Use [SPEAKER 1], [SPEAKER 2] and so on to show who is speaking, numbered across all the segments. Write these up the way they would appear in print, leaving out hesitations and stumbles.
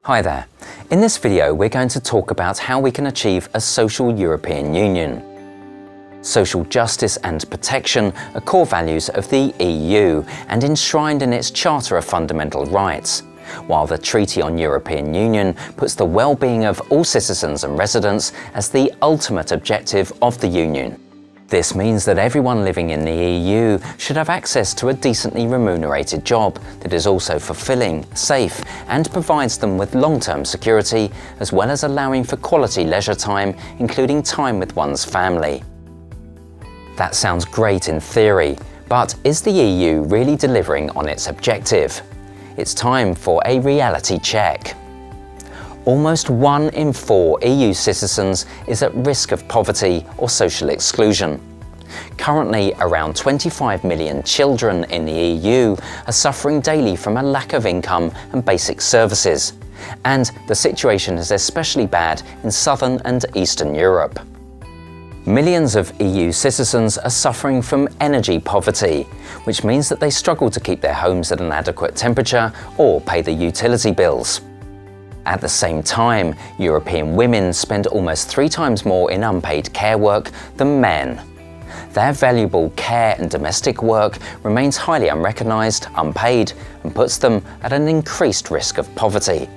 [SPEAKER 1] Hi there. In this video we're going to talk about how we can achieve a social European Union. Social justice and protection are core values of the EU and enshrined in its Charter of Fundamental Rights, while the Treaty on European Union puts the well-being of all citizens and residents as the ultimate objective of the Union. This means that everyone living in the EU should have access to a decently remunerated job that is also fulfilling, safe, and provides them with long-term security, as well as allowing for quality leisure time, including time with one's family. That sounds great in theory, but is the EU really delivering on its objective? It's time for a reality check. Almost 1 in 4 EU citizens is at risk of poverty or social exclusion. Currently, around 25 million children in the EU are suffering daily from a lack of income and basic services, and the situation is especially bad in Southern and Eastern Europe. Millions of EU citizens are suffering from energy poverty, which means that they struggle to keep their homes at an adequate temperature or pay the utility bills. At the same time, European women spend almost 3 times more in unpaid care work than men. Their valuable care and domestic work remains highly unrecognised, unpaid, and puts them at an increased risk of poverty.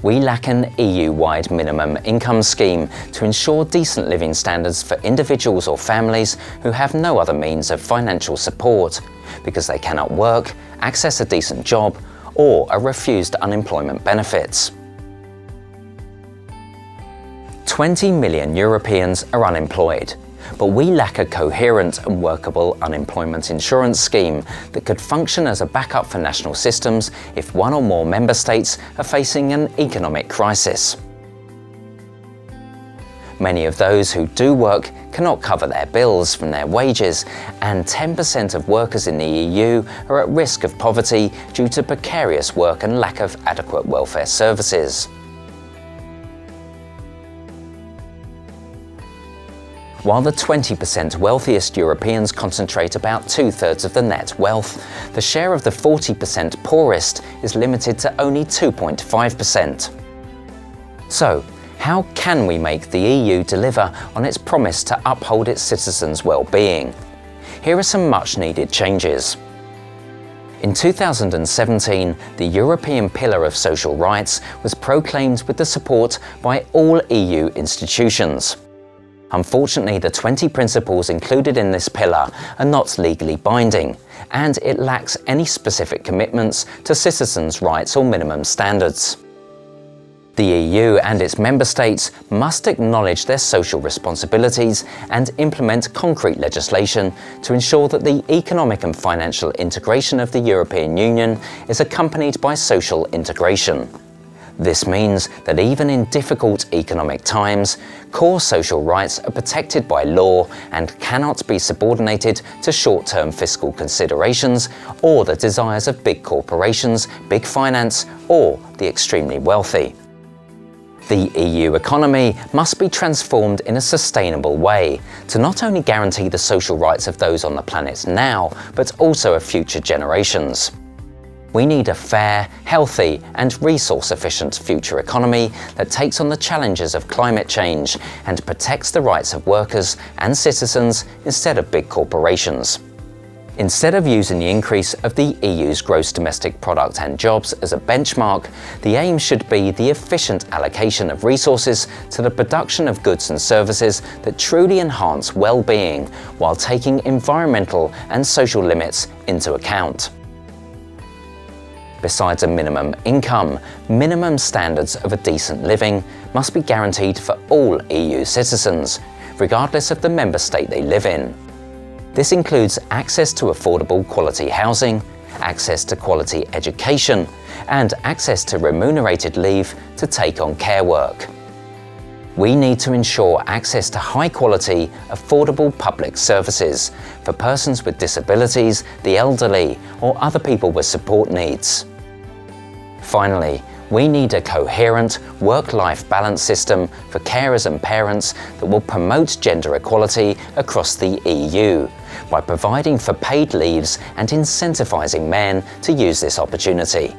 [SPEAKER 1] We lack an EU-wide minimum income scheme to ensure decent living standards for individuals or families who have no other means of financial support, because they cannot work, access a decent job, or are refused unemployment benefits. 20 million Europeans are unemployed, but we lack a coherent and workable unemployment insurance scheme that could function as a backup for national systems if one or more member states are facing an economic crisis. Many of those who do work cannot cover their bills from their wages, and 10% of workers in the EU are at risk of poverty due to precarious work and lack of adequate welfare services. While the 20% wealthiest Europeans concentrate about 2/3 of the net wealth, the share of the 40% poorest is limited to only 2.5%. So, how can we make the EU deliver on its promise to uphold its citizens' well-being? Here are some much-needed changes. In 2017, the European Pillar of Social Rights was proclaimed with the support by all EU institutions. Unfortunately, the 20 principles included in this pillar are not legally binding, and it lacks any specific commitments to citizens' rights or minimum standards. The EU and its member states must acknowledge their social responsibilities and implement concrete legislation to ensure that the economic and financial integration of the European Union is accompanied by social integration. This means that even in difficult economic times, core social rights are protected by law and cannot be subordinated to short-term fiscal considerations or the desires of big corporations, big finance, or the extremely wealthy. The EU economy must be transformed in a sustainable way to not only guarantee the social rights of those on the planet now, but also of future generations. We need a fair, healthy, and resource-efficient future economy that takes on the challenges of climate change and protects the rights of workers and citizens instead of big corporations. Instead of using the increase of the EU's gross domestic product and jobs as a benchmark, the aim should be the efficient allocation of resources to the production of goods and services that truly enhance well-being while taking environmental and social limits into account. Besides a minimum income, minimum standards of a decent living must be guaranteed for all EU citizens, regardless of the member state they live in. This includes access to affordable quality housing, access to quality education, and access to remunerated leave to take on care work. We need to ensure access to high-quality, affordable public services for persons with disabilities, the elderly, or other people with support needs. Finally, we need a coherent work-life balance system for carers and parents that will promote gender equality across the EU by providing for paid leaves and incentivising men to use this opportunity.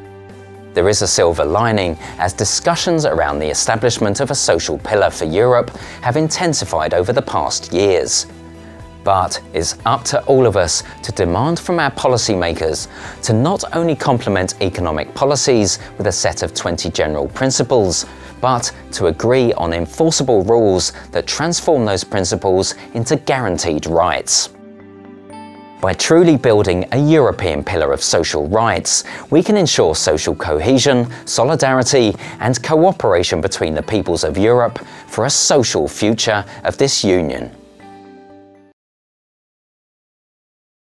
[SPEAKER 1] There is a silver lining, as discussions around the establishment of a social pillar for Europe have intensified over the past years. But it's up to all of us to demand from our policymakers to not only complement economic policies with a set of 20 general principles, but to agree on enforceable rules that transform those principles into guaranteed rights. By truly building a European pillar of social rights, we can ensure social cohesion, solidarity, and cooperation between the peoples of Europe for a social future of this union.